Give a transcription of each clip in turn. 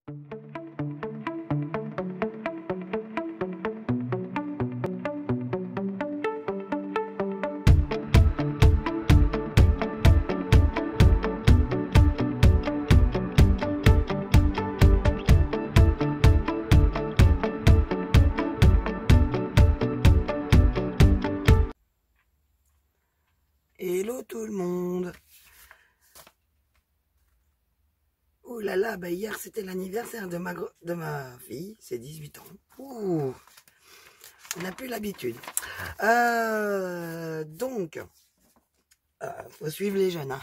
Hello tout le monde. Oh là là, bah hier c'était l'anniversaire de ma fille, c'est 18 ans. Ouh, on n'a plus l'habitude. Donc, faut suivre les jeunes. Hein.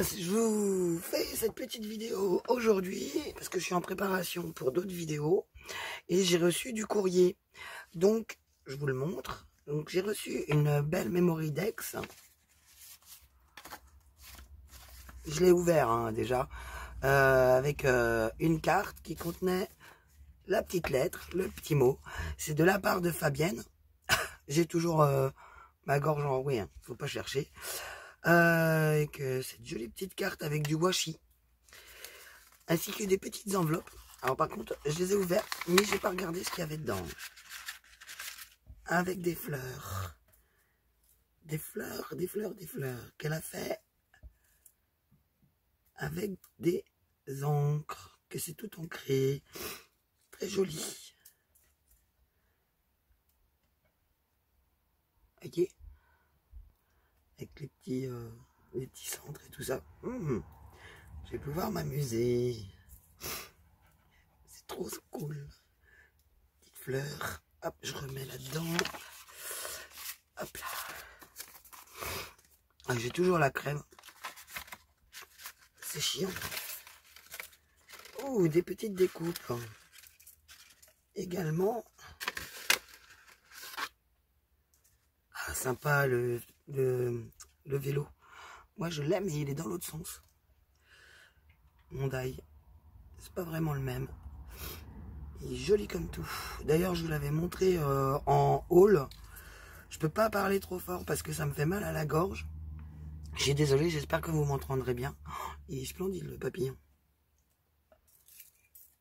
Je vous fais cette petite vidéo aujourd'hui parce que je suis en préparation pour d'autres vidéos et j'ai reçu du courrier. Donc, je vous le montre. Donc, j'ai reçu une belle Memory Dex. Je l'ai ouvert hein, déjà, avec une carte qui contenait la petite lettre, le petit mot. C'est de la part de Fabienne. J'ai toujours ma gorge en oui, hein, faut pas chercher. Avec cette jolie petite carte avec du washi, ainsi que des petites enveloppes. Alors par contre, je les ai ouvertes, mais j'ai pas regardé ce qu'il y avait dedans. Avec des fleurs, des fleurs qu'elle a fait avec des encres, que c'est tout ancré, très joli. Ok, avec les petits centres et tout ça. Je vais pouvoir m'amuser. C'est trop cool. Petite fleur. Hop, je remets là-dedans. Hop là. Ah, j'ai toujours la crème. C'est chiant. Oh, des petites découpes. Également. Ah, sympa le vélo. Moi, je l'aime, mais il est dans l'autre sens. Mon die. C'est pas vraiment le même. Il est joli comme tout. D'ailleurs, je vous l'avais montré en haul. Je peux pas parler trop fort parce que ça me fait mal à la gorge. Je suis désolé, j'espère que vous m'entendrez bien. Il est splendide le papillon.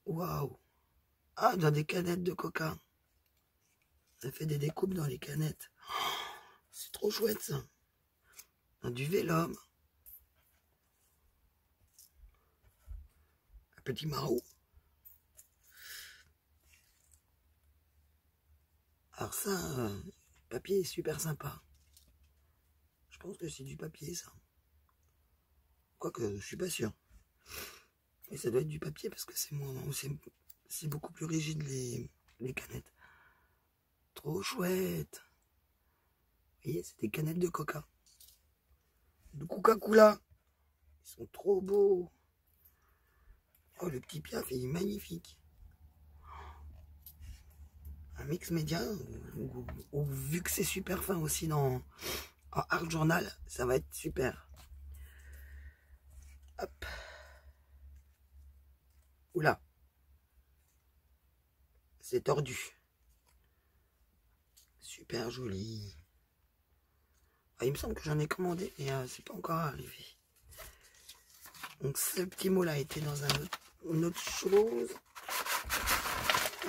Waouh. Ah, dans des canettes de coca. Ça fait des découpes dans les canettes. C'est trop chouette ça. Dans du Vélum. Un petit maraud. Alors ça, le papier est super sympa. Je pense que c'est du papier ça. Quoique, je suis pas sûr. Mais ça doit être du papier parce que c'est beaucoup plus rigide les canettes. Trop chouette. Vous voyez, c'est des canettes de coca. De Coca-Cola. Ils sont trop beaux. Oh, le petit Piaf, il est magnifique. Un mix média, ou vu que c'est super fin aussi en art journal, ça va être super. Hop. Oula. C'est tordu. Super joli. Ah, il me semble que j'en ai commandé et c'est pas encore arrivé. Donc ce petit mot là était dans une autre chose.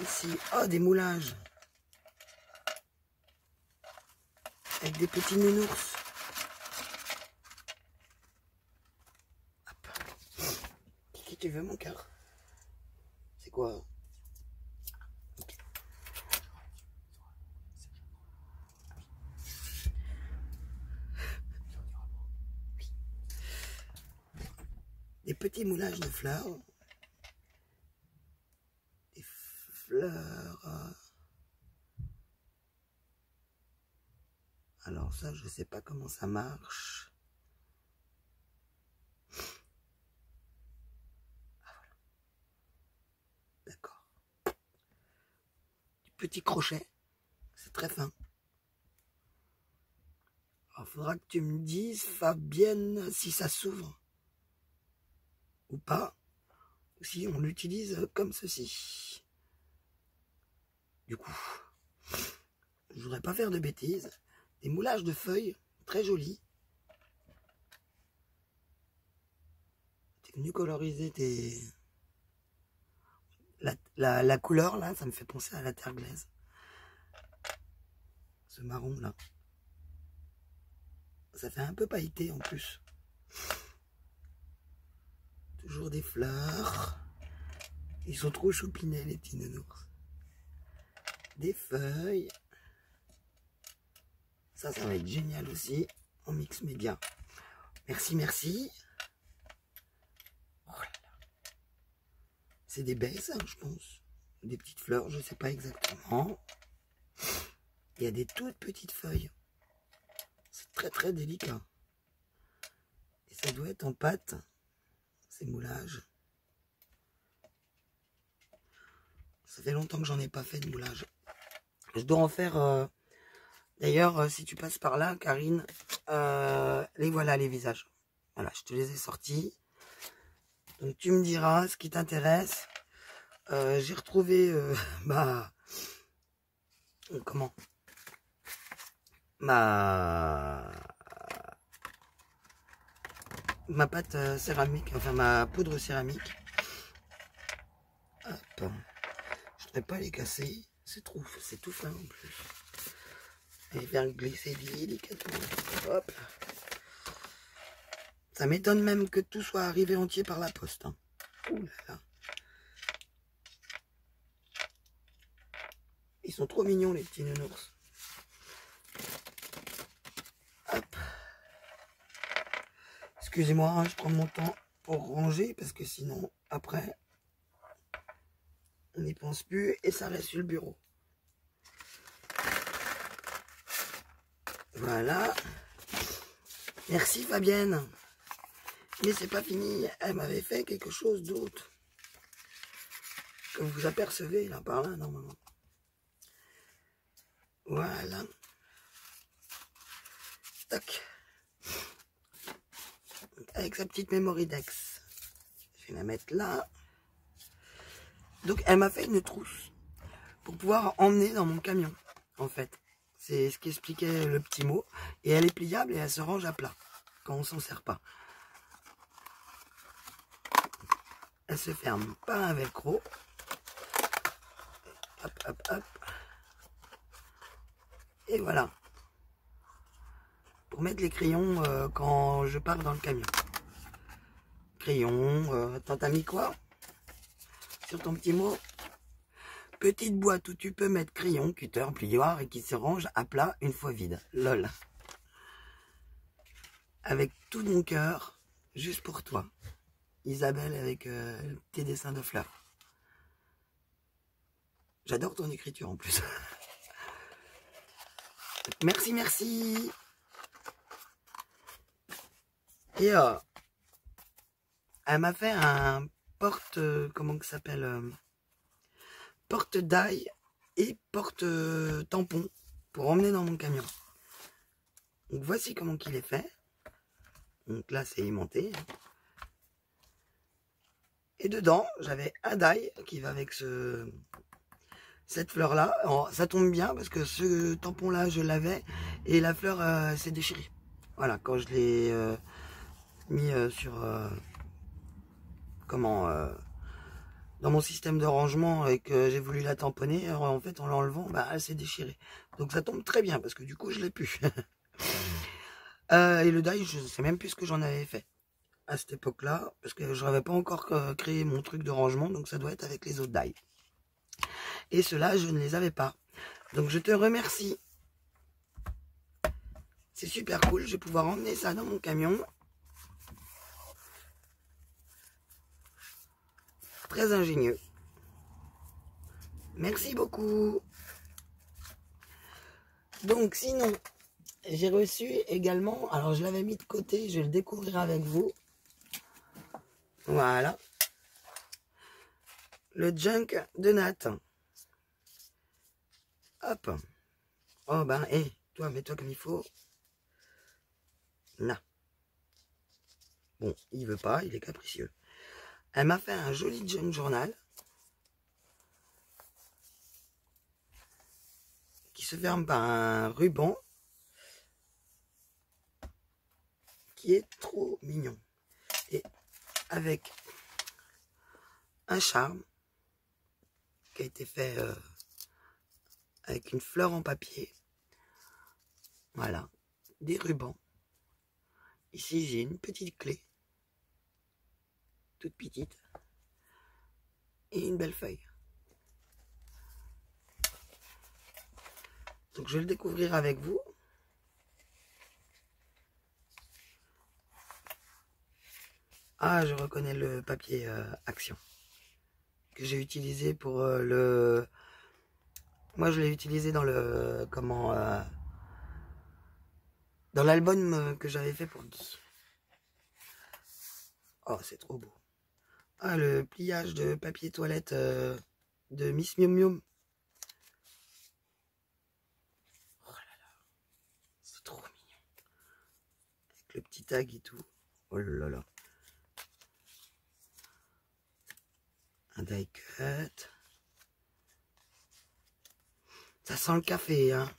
Ici, oh des moulages. Avec des petits nounours. Hop. Kiki, tu veux mon cœur? C'est quoi? Okay. Des petits moulages de fleurs. Des fleurs. Alors ça, je sais pas comment ça marche. Ah, voilà. D'accord. Du petit crochet. C'est très fin. Alors, faudra que tu me dises, Fabienne, si ça s'ouvre ou pas, ou si on l'utilise comme ceci. Du coup, je voudrais pas faire de bêtises. Des moulages de feuilles, très jolis. T'es venu coloriser tes La couleur, là, ça me fait penser à la terre glaise. Ce marron, là. Ça fait un peu pailleté, en plus. Toujours des fleurs. Ils sont trop choupinés, les petits nounours. Des feuilles. Ça va être génial aussi. En mix média. Merci, merci. Oh là là. C'est des baies, ça, je pense. Des petites fleurs, je ne sais pas exactement. Il y a des toutes petites feuilles. C'est très, très délicat. Et ça doit être en pâte. Ces moulages. Ça fait longtemps que j'en ai pas fait de moulage. Je dois en faire... D'ailleurs, si tu passes par là, Karine, les voilà les visages. Voilà, je te les ai sortis. Donc tu me diras ce qui t'intéresse. J'ai retrouvé comment ma pâte céramique, enfin ma poudre céramique. Hop. Je ne vais pas les casser. C'est tout fin en plus. Et faire glisser délicatement. Hop. Ça m'étonne même que tout soit arrivé entier par la poste. Hein. Ouh là là. Ils sont trop mignons les petits nounours. Hop. Excusez-moi, hein, je prends mon temps pour ranger parce que sinon, après, on n'y pense plus et ça reste sur le bureau. Voilà. Merci Fabienne. Mais c'est pas fini. Elle m'avait fait quelque chose d'autre. Que vous apercevez là par là normalement. Voilà. Tac. Avec sa petite Mémoridex. Je vais la mettre là. Donc elle m'a fait une trousse. Pour pouvoir emmener dans mon camion. En fait. C'est ce qu'expliquait le petit mot. Et elle est pliable et elle se range à plat. Quand on s'en sert pas. Elle se ferme par un velcro. Hop, hop, hop. Et voilà. Pour mettre les crayons quand je pars dans le camion. Crayon, t'as mis quoi? Sur ton petit mot? Petite boîte où tu peux mettre crayon, cutter, plioir et qui se range à plat une fois vide. Lol. Avec tout mon cœur, juste pour toi. Isabelle avec tes dessins de fleurs. J'adore ton écriture en plus. Merci, merci. Et elle m'a fait un porte, comment que ça s'appelle, porte d'ail et porte tampon pour emmener dans mon camion. Donc voici comment qu'il est fait. Donc là c'est aimanté. Et dedans j'avais un d'ail qui va avec cette fleur là. Alors, ça tombe bien parce que ce tampon là je l'avais et la fleur s'est déchirée. Voilà, quand je l'ai mis sur dans mon système de rangement et que j'ai voulu la tamponner, alors en fait en l'enlevant, elle s'est déchirée. Donc ça tombe très bien parce que du coup je l'ai pu. Et le die, je sais même plus ce que j'en avais fait à cette époque-là, parce que je n'avais pas encore créé mon truc de rangement, donc ça doit être avec les autres die. Et ceux-là, je ne les avais pas. Donc je te remercie. C'est super cool, je vais pouvoir emmener ça dans mon camion. Très ingénieux. Merci beaucoup. Donc sinon, j'ai reçu également, alors je l'avais mis de côté, je vais le découvrir avec vous. Voilà. Le junk de Nat. Hop. Oh ben, hé, toi, mets-toi comme il faut. Là. Bon, il veut pas, il est capricieux. Elle m'a fait un joli junk journal. Qui se ferme par un ruban. Qui est trop mignon. Et avec un charme. qui a été fait avec une fleur en papier. Voilà, des rubans. Ici, j'ai une petite clé, toute petite, et une belle feuille. Donc, je vais le découvrir avec vous. Ah, je reconnais le papier Action que j'ai utilisé pour le... Moi, je l'ai utilisé dans le... Comment... dans l'album que j'avais fait pour Guy. Oh, c'est trop beau. Ah, le pliage de papier toilette de Miss Mium Mium. Oh là là, c'est trop mignon. Avec le petit tag et tout. Oh là là. Un die cut. Ça sent le café, hein.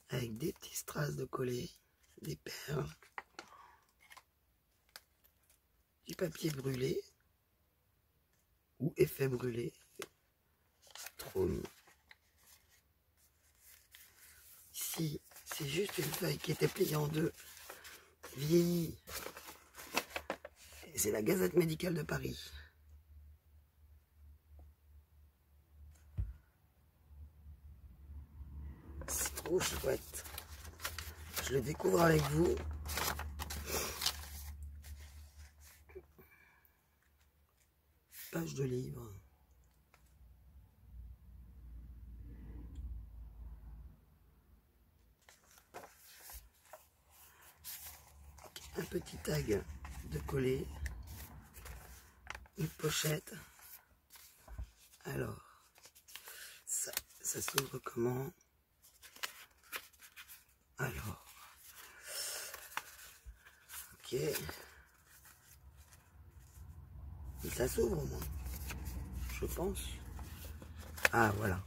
Avec des petits strass de coller, des perles, du papier brûlé ou effet brûlé. Trop mignon. Ici, c'est juste une feuille qui était pliée en deux, vieillie. Et c'est la Gazette médicale de Paris. C'est trop chouette. Je le découvre avec vous. Page de livre. Un petit tag de coller. Une pochette. Alors, ça s'ouvre comment? Alors, ok. Et ça s'ouvre au moins, je pense. Ah, voilà.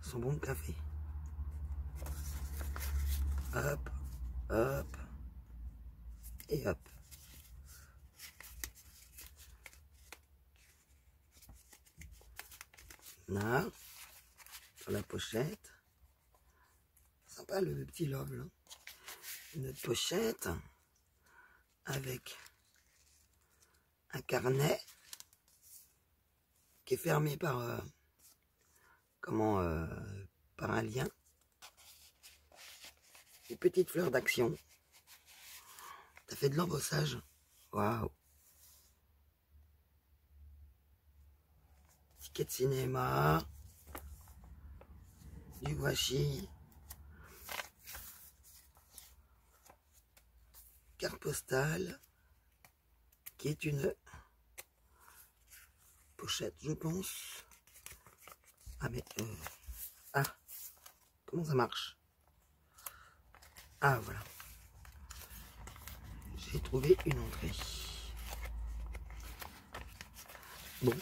Son bon café. Hop, hop, et hop. Là, sur la pochette. Sympa le petit love là. Une autre pochette avec un carnet qui est fermé par par un lien. Une petite fleur d'Action. T'as fait de l'embossage. Waouh. Ticket de cinéma. Du washi. Carte postale. Qui est une pochette, je pense. Ah mais... ah. Comment ça marche? Ah voilà. J'ai trouvé une entrée. Bon.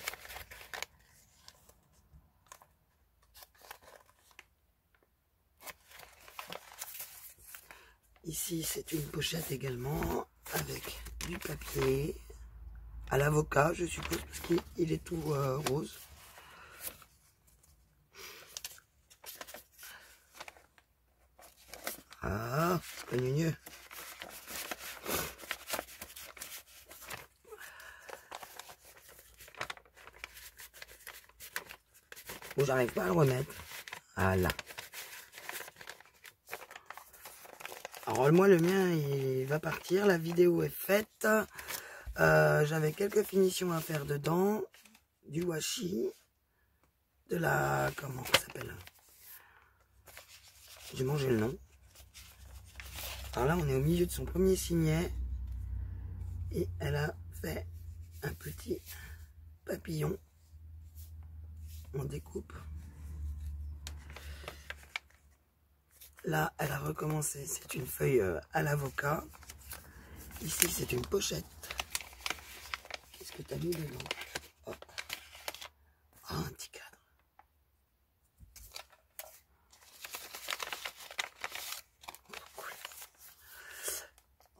Ici, c'est une pochette également avec du papier à l'avocat, je suppose, parce qu'il est tout rose. Ah, pas gneugneux. Bon, j'arrive pas à le remettre. Voilà. Alors moi, le mien, il va partir. La vidéo est faite. J'avais quelques finitions à faire dedans. Du washi. De la... Comment ça s'appelle? J'ai mangé le nom. Alors là, on est au milieu de son premier signet. Et elle a fait un petit papillon. On découpe. Là, elle a recommencé. C'est une feuille à l'avocat. Ici, c'est une pochette. Qu'est-ce que tu as mis dedans? Oh. Oh, un petit cadre.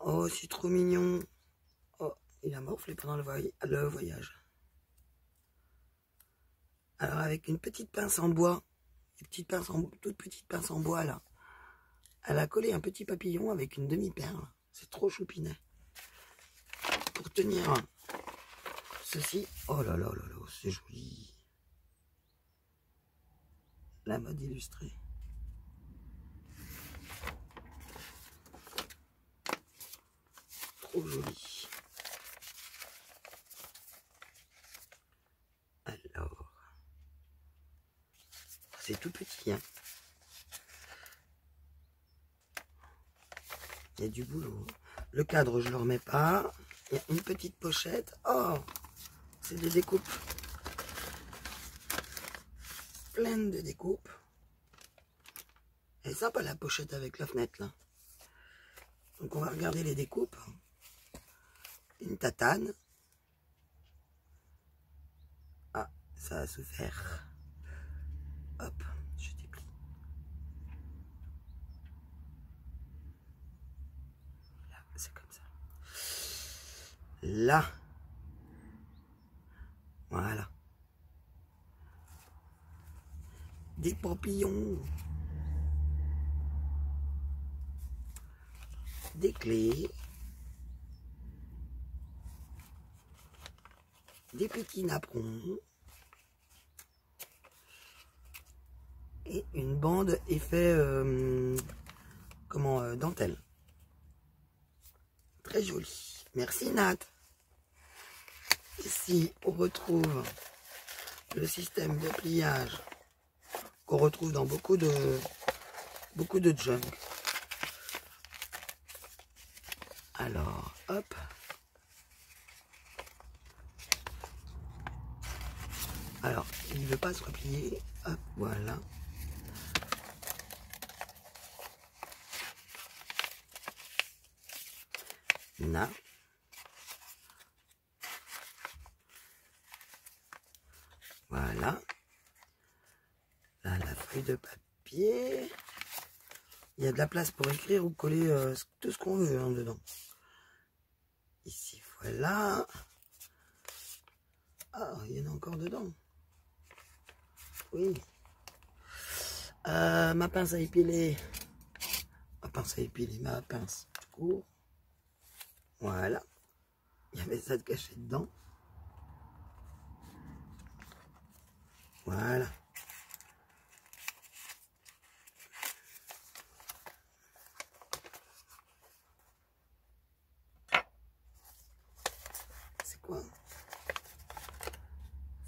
Oh, c'est trop mignon. Oh, il a morflé pendant le voyage. Alors avec une petite pince en bois, toute petite pince en bois là, elle a collé un petit papillon avec une demi-perle. C'est trop choupinet. Pour tenir ceci, oh là là là là, c'est joli. La mode illustrée. Trop joli. Alors, c'est tout petit, hein. Il y a du boulot. Le cadre, je ne le remets pas. Il y a une petite pochette. Oh, c'est des découpes. Pleine de découpes. Elle est sympa la pochette avec la fenêtre là. Donc on va regarder les découpes. Une tatane. Ah, ça a souffert. Hop, je déplie. Là, c'est comme ça. Là. Voilà. Des papillons. Des clés. Des petits napperons. Et une bande effet dentelle. Très joli. Merci Nat. Ici on retrouve le système de pliage qu'on retrouve dans beaucoup de junk. Alors hop. Alors il ne veut pas se replier. Hop, voilà. Là. Voilà. Là, la feuille de papier. Il y a de la place pour écrire ou coller tout ce qu'on veut hein, dedans. Ici, voilà. Ah, il y en a encore dedans. Oui. Ma pince à épiler. Ma pince tout court. Voilà. Il y avait ça de caché dedans. Voilà. C'est quoi?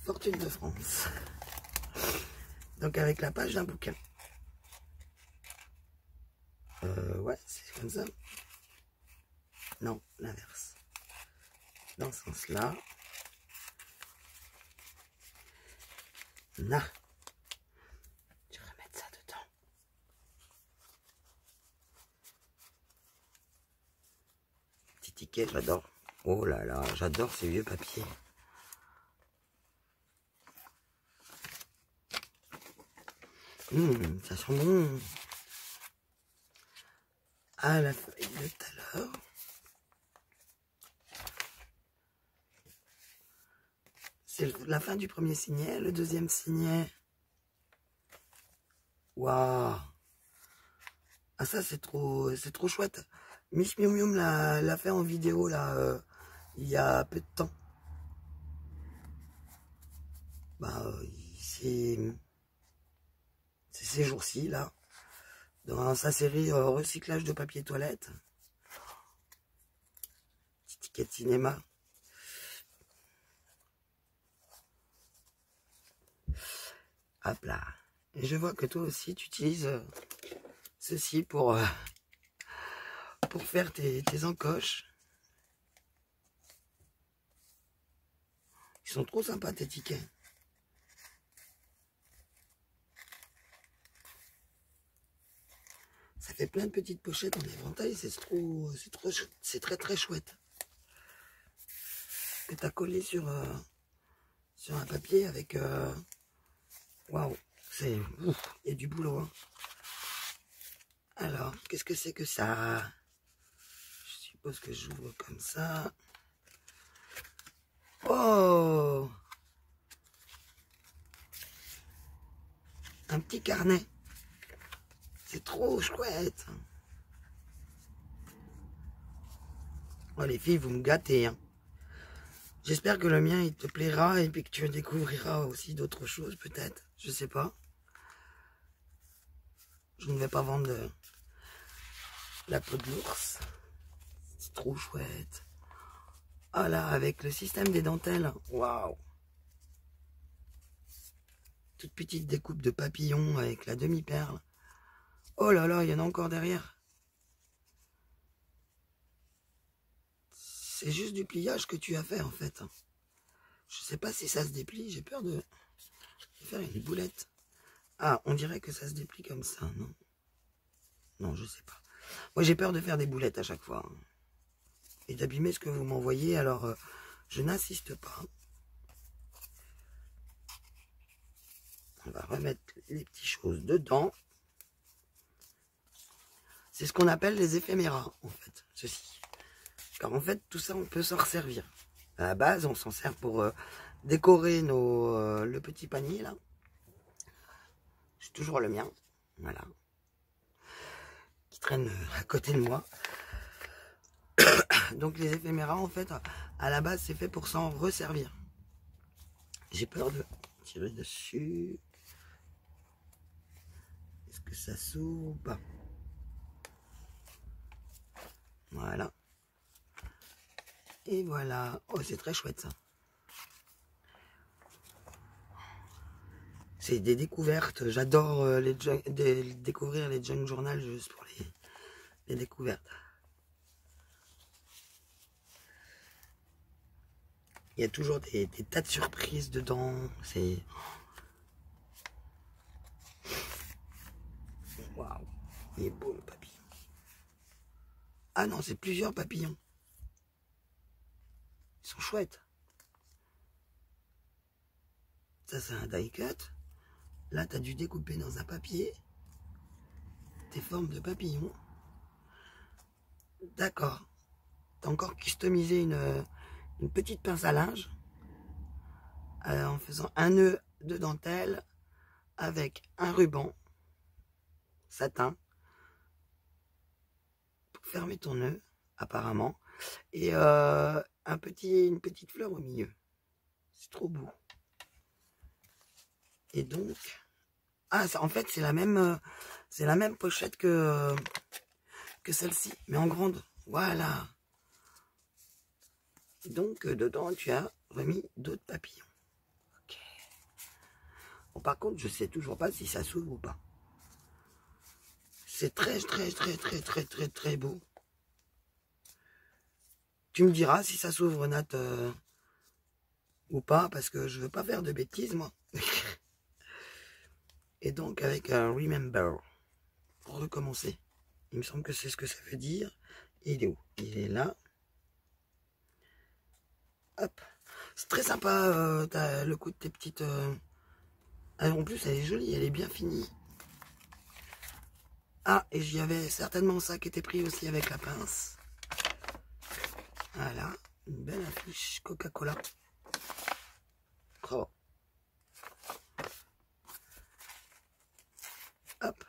Fortune de France. Donc avec la page d'un bouquin. Ouais, c'est comme ça. Non, l'inverse. Dans ce sens-là. Là. Je vais remettre ça dedans. Petit ticket, j'adore. Oh là là, j'adore ces vieux papiers. Ça sent bon. Ah, la feuille de tout à l'heure. C'est la fin du premier signet, le deuxième signet. Waouh. Ah ça c'est trop chouette. Mich Mium Mium l'a fait en vidéo là il y a peu de temps. Bah c'est ces jours-ci là. Dans sa série recyclage de papier toilette. Petit ticket de cinéma. Hop là. Et je vois que toi aussi tu utilises ceci pour faire tes encoches. Ils sont trop sympas tes tickets. Ça fait plein de petites pochettes en éventail, c'est très chouette. Que tu as collé sur un papier avec waouh, il y a du boulot. Hein. Alors, qu'est-ce que c'est que ça? Je suis suppose que j'ouvre comme ça. Oh! Un petit carnet. C'est trop chouette. Oh les filles, vous me gâtez. Hein. J'espère que le mien, il te plaira et puis que tu découvriras aussi d'autres choses peut-être. Je sais pas. Je ne vais pas vendre la peau de l'ours. C'est trop chouette. Ah là, avec le système des dentelles. Waouh! Toute petite découpe de papillons avec la demi-perle. Oh là là, il y en a encore derrière. C'est juste du pliage que tu as fait en fait. Je sais pas si ça se déplie, j'ai peur de faire une boulette. Ah, on dirait que ça se déplie comme ça, non? Non, je sais pas. Moi j'ai peur de faire des boulettes à chaque fois. Hein. Et d'abîmer ce que vous m'envoyez, alors je n'insiste pas. On va remettre les petites choses dedans. C'est ce qu'on appelle les éphéméras, en fait, ceci. Car en fait, tout ça, on peut s'en resservir. À la base, on s'en sert pour décorer le petit panier, là. C'est toujours le mien, voilà. Qui traîne à côté de moi. Donc les éphéméras, en fait, à la base, c'est fait pour s'en resservir. J'ai peur de tirer dessus. Est-ce que ça s'ouvre ou pas? Voilà. Et voilà. Oh, c'est très chouette ça. C'est des découvertes. J'adore découvrir les junk journal juste pour les découvertes. Il y a toujours des tas de surprises dedans. C'est... Waouh. Il est beau le papillon. Ah non, c'est plusieurs papillons. Ils sont chouettes. Ça, c'est un die cut. Là, tu as dû découper dans un papier tes formes de papillons. D'accord. Tu as encore customisé une petite pince à linge en faisant un nœud de dentelle avec un ruban satin pour fermer ton nœud, apparemment. Et une petite fleur au milieu. C'est trop beau. Et donc, ah, ça, en fait, c'est la même pochette que celle-ci, mais en grande. Voilà. Et donc, dedans, tu as remis d'autres papillons. Ok. Bon, par contre, je sais toujours pas si ça s'ouvre ou pas. C'est très, très, très, très, très, très, très beau. Tu me diras si ça s'ouvre, Nat, ou pas, parce que je veux pas faire de bêtises, moi. Et donc, avec un remember, pour recommencer. Il me semble que c'est ce que ça veut dire. Il est où? Il est là. Hop. C'est très sympa, t'as le coup de tes petites... En plus, elle est jolie, elle est bien finie. Ah, et j'y avais certainement ça qui était pris aussi avec la pince. Voilà, une belle affiche Coca-Cola. Oh. Hop.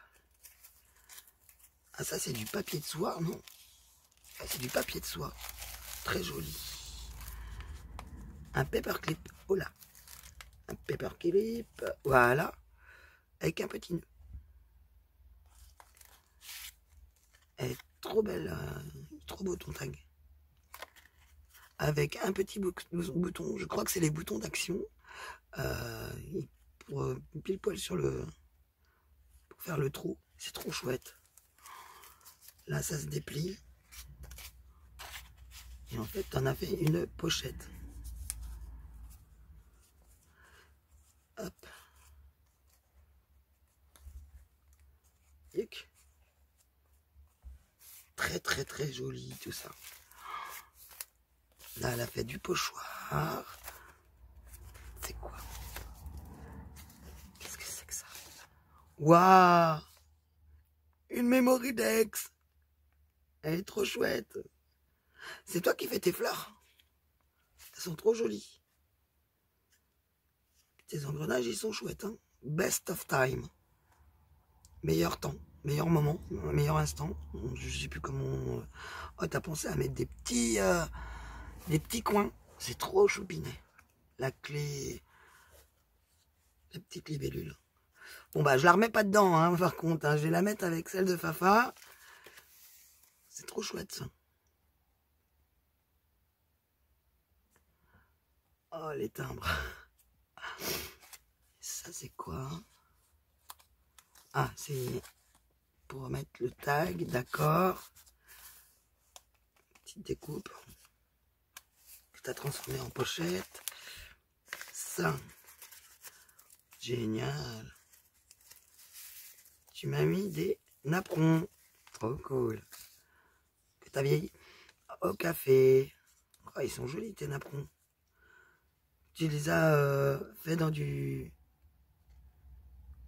Ah, ça, c'est du papier de soie, non? Ah, c'est du papier de soie. Très joli. Un paperclip. Oh là. Un paperclip. Voilà. Avec un petit nœud. Elle est trop belle. Trop beau ton tag. Avec un petit bouton. Je crois que c'est les boutons d'action. Pour pile poil sur le... Pour faire le trou. C'est trop chouette. Là, ça se déplie. Et en fait, t'en as fait une pochette. Hop. Yuck. Très, très, très joli, tout ça. Là, elle a fait du pochoir. C'est quoi? Qu'est-ce que c'est que ça? Waouh! Une memory Dex! Elle est trop chouette! C'est toi qui fais tes fleurs. Elles sont trop jolies. Tes engrenages, ils sont chouettes. Hein. Best of time. Meilleur temps, meilleur moment, meilleur instant. Je sais plus comment... Oh, t'as pensé à mettre des petits coins. C'est trop choupinet. La clé... La petite libellule. Bon bah je la remets pas dedans, hein, par contre. Hein, je vais la mettre avec celle de Fafa. C'est trop chouette ça. Oh les timbres. Ça c'est quoi? Ah c'est pour mettre le tag, d'accord. Petite découpe. Que tu as transformé en pochette. Ça. Génial. Tu m'as mis des napperons. Trop cool. Que tu as vieilli au café. Oh, ils sont jolis tes napperons. Tu les as fait dans du...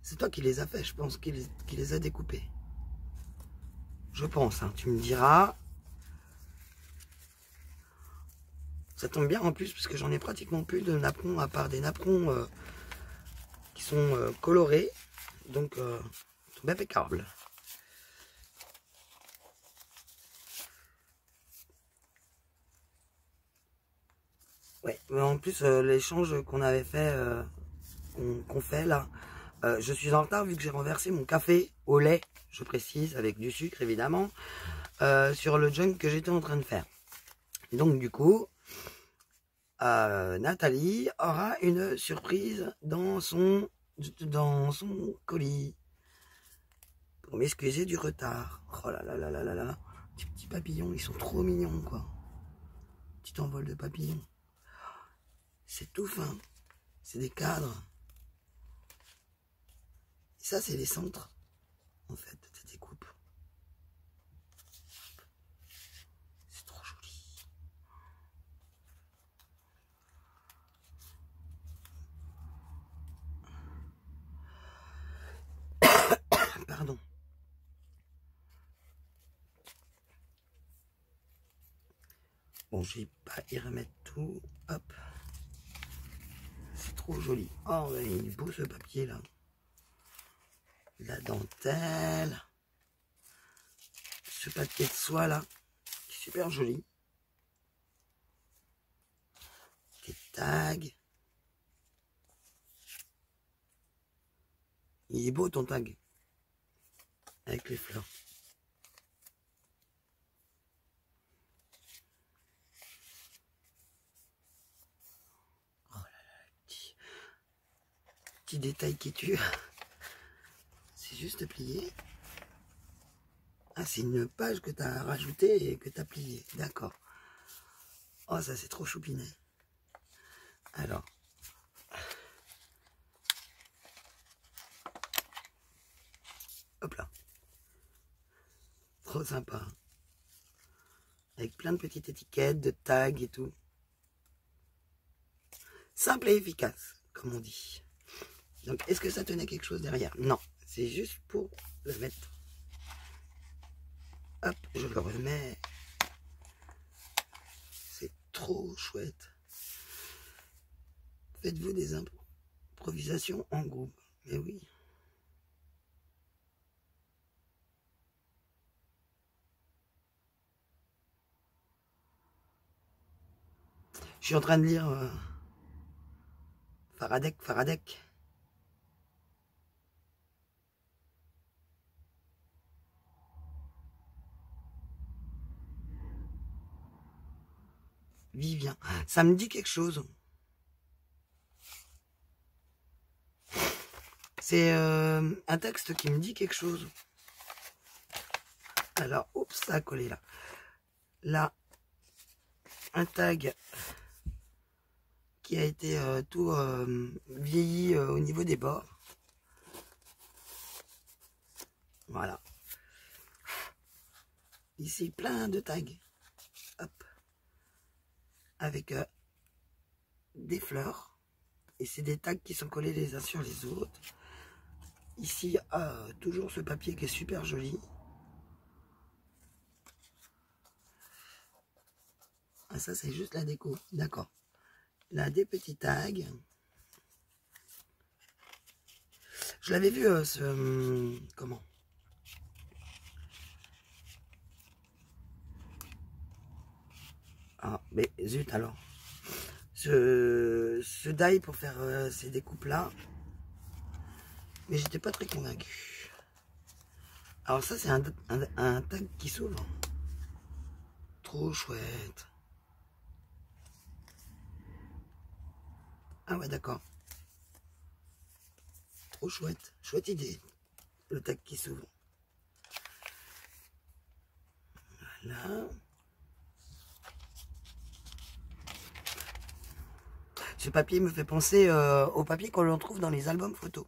C'est toi qui les as fait, je pense, qui les a découpés. Je pense, hein, tu me diras. Ça tombe bien en plus, parce que j'en ai pratiquement plus de napperons, à part des napperons qui sont colorés. Donc, c'est impeccable. Ouais, mais en plus, l'échange qu'on avait fait, qu'on fait là, je suis en retard vu que j'ai renversé mon café au lait, je précise, avec du sucre évidemment, sur le junk que j'étais en train de faire. Donc du coup, Nathalie aura une surprise dans son colis. Pour m'excuser du retard. Oh là là là là là là. Ces petits papillons, ils sont trop mignons quoi. Petit envol de papillons. C'est tout fin. C'est des cadres. Et ça, c'est les centres, en fait, de tes découpes. C'est trop joli. Pardon. Bon, je vais pas y remettre tout. Hop. C'est trop joli. Oh, il est beau ce papier là. La dentelle. Ce papier de soie là. Qui est super joli. Des tags. Il est beau ton tag. Avec les fleurs. Oh là là, petit détail qui tue. C'est juste plié. Ah, c'est une page que tu as rajoutée et que tu as pliée. D'accord. Oh, ça, c'est trop choupinet. Alors. Hop là. Trop sympa. Avec plein de petites étiquettes, de tags et tout. Simple et efficace, comme on dit. Donc, est-ce que ça tenait quelque chose derrière? Non. C'est juste pour le mettre. Hop, je le remets. C'est trop chouette. Faites-vous des improvisations en groupe. Mais oui. Je suis en train de lire Faradec. Vivien. Ça me dit quelque chose. C'est un texte qui me dit quelque chose. Alors, oups, ça a collé là. Là, un tag qui a été tout vieilli au niveau des bords. Voilà. Ici, plein de tags. Hop. Avec des fleurs. Et c'est des tags qui sont collés les uns sur les autres. Ici, toujours ce papier qui est super joli. ça, c'est juste la déco. D'accord. Là, des petits tags. Je l'avais vu, comment? Ah, mais zut alors. Ce die pour faire ces découpes-là. Mais j'étais pas très convaincu. Alors ça, c'est un tag qui s'ouvre. Trop chouette. Ah ouais, d'accord. Trop chouette. Chouette idée. Le tag qui s'ouvre. Voilà. Ce papier me fait penser au papier qu'on trouve dans les albums photos.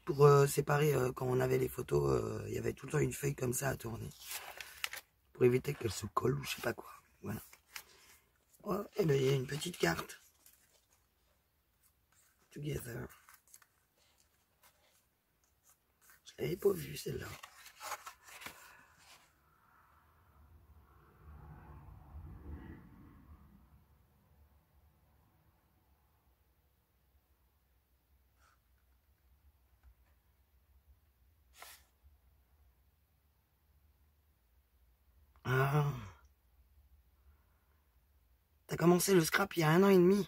Pour séparer, quand on avait les photos, il y avait tout le temps une feuille comme ça à tourner. Pour éviter qu'elle se colle ou je sais pas quoi. Voilà. Oh, et bien il y a une petite carte. Together. Je l'avais pas vue celle-là. Ah. T'as commencé le scrap il y a 1 an et demi.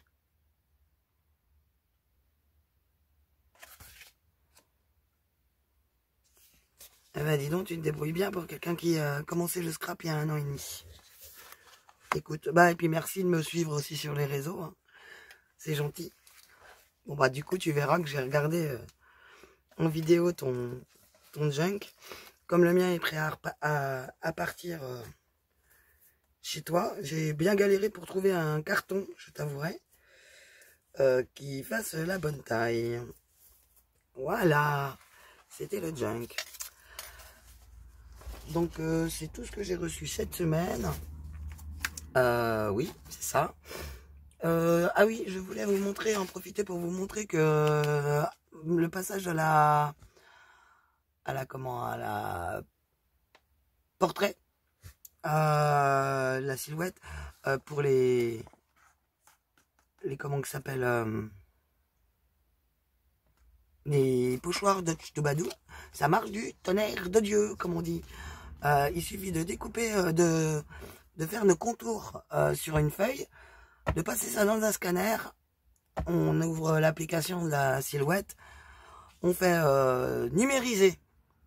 Eh ben dis donc, tu te débrouilles bien pour quelqu'un qui a commencé le scrap il y a 1 an et demi. Écoute, bah et puis merci de me suivre aussi sur les réseaux. Hein. C'est gentil. Bon bah du coup tu verras que j'ai regardé en vidéo ton junk. Comme le mien est prêt à partir chez toi, j'ai bien galéré pour trouver un carton, je t'avouerai, qui fasse la bonne taille. Voilà, c'était le junk. Donc c'est tout ce que j'ai reçu cette semaine. Oui, c'est ça. Ah oui, je voulais vous montrer, en profiter pour vous montrer que le passage à la portrait, la silhouette, pour les comment que s'appelle, les pochoirs de Badou, ça marche du tonnerre de Dieu, comme on dit. Il suffit de découper, de faire nos contours sur une feuille, de passer ça dans un scanner, on ouvre l'application de la silhouette, on fait numériser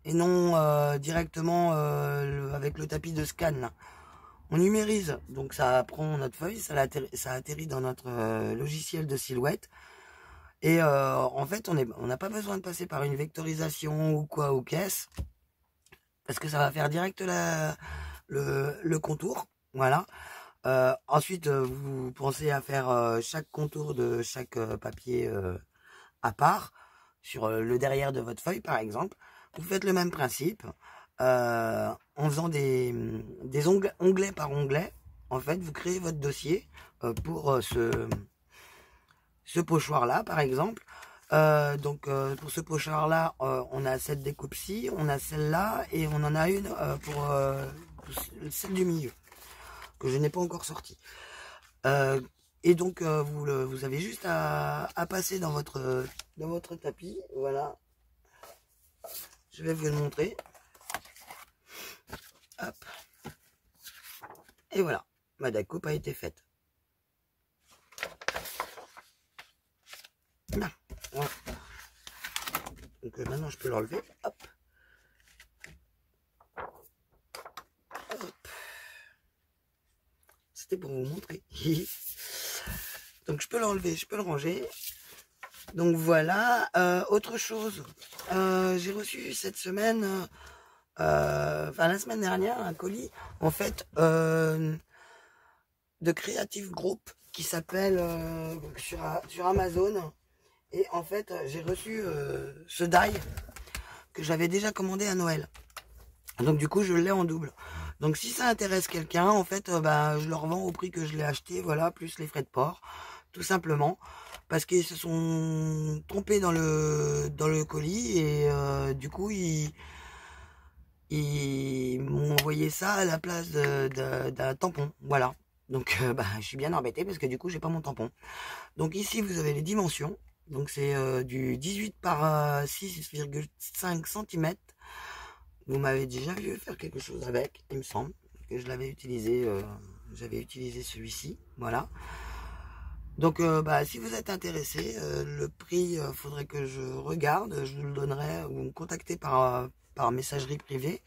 et non directement avec le tapis de scan. Là. On numérise, donc ça prend notre feuille, ça atterrit dans notre logiciel de silhouette. Et en fait, on n'a pas besoin de passer par une vectorisation ou quoi, ou qu'est-ce, parce que ça va faire direct le contour. Voilà. Ensuite, vous pensez à faire chaque contour de chaque papier à part, sur le derrière de votre feuille, par exemple. Vous faites le même principe, en faisant des onglets par onglet. En fait, vous créez votre dossier pour ce pochoir-là, par exemple. Donc, pour ce pochoir-là, on a cette découpe-ci, on a celle-là, et on en a une pour celle du milieu, que je n'ai pas encore sortie. Et donc, vous avez juste à passer dans votre tapis. Voilà. Je vais vous le montrer. Hop. Et voilà. Ma découpe a été faite. Là. Voilà. Donc, maintenant, je peux l'enlever. Hop. Hop. C'était pour vous montrer. Donc, je peux l'enlever, je peux le ranger. Donc voilà, autre chose, j'ai reçu cette semaine, enfin la semaine dernière, un colis, en fait, de Creative Group, qui s'appelle sur Amazon. Et en fait, j'ai reçu ce die que j'avais déjà commandé à Noël. Donc du coup, je l'ai en double. Donc si ça intéresse quelqu'un, en fait, je le revends au prix que je l'ai acheté, voilà, plus les frais de port, tout simplement. Parce qu'ils se sont trompés dans le colis et du coup ils m'ont envoyé ça à la place d'un tampon, voilà. Donc je suis bien embêté parce que du coup j'ai pas mon tampon. Donc ici vous avez les dimensions. Donc c'est du 18 par 6,5 cm. Vous m'avez déjà vu faire quelque chose avec, il me semble que je l'avais utilisé. J'avais utilisé celui-ci, voilà. Donc si vous êtes intéressé, le prix, faudrait que je regarde, je vous le donnerai, ou me contacter par messagerie privée.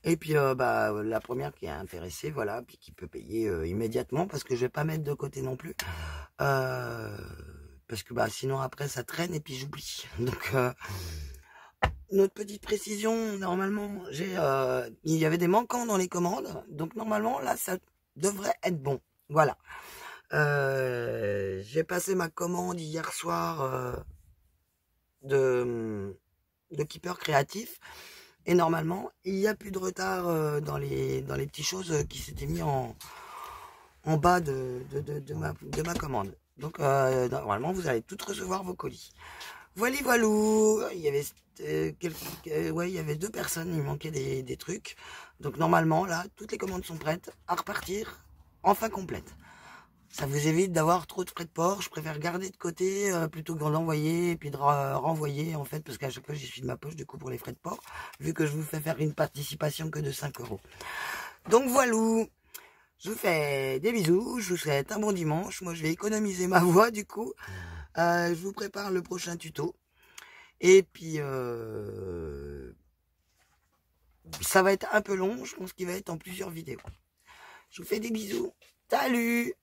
Et puis la première qui est intéressée, voilà, puis qui peut payer immédiatement, parce que je vais pas mettre de côté non plus. Parce que sinon après ça traîne et puis j'oublie. Donc une autre petite précision, normalement il y avait des manquants dans les commandes, donc normalement là ça devrait être bon. Voilà. J'ai passé ma commande hier soir de Keeper Créatif. Et normalement, il n'y a plus de retard dans les petites choses qui s'étaient mis en bas de ma commande. Donc normalement, vous allez toutes recevoir vos colis. Voilà, voilou. Il y avait il y avait 2 personnes, il manquait des trucs. Donc normalement, là, toutes les commandes sont prêtes à repartir enfin complète. Ça vous évite d'avoir trop de frais de port. Je préfère garder de côté plutôt que d'envoyer et puis de renvoyer en fait, parce qu'à chaque fois j'y suis de ma poche du coup pour les frais de port, vu que je vous fais faire une participation que de 5 €. Donc voilà, je vous fais des bisous, je vous souhaite un bon dimanche. Moi je vais économiser ma voix du coup. Je vous prépare le prochain tuto. Et puis ça va être un peu long, je pense qu'il va être en plusieurs vidéos. Je vous fais des bisous. Salut!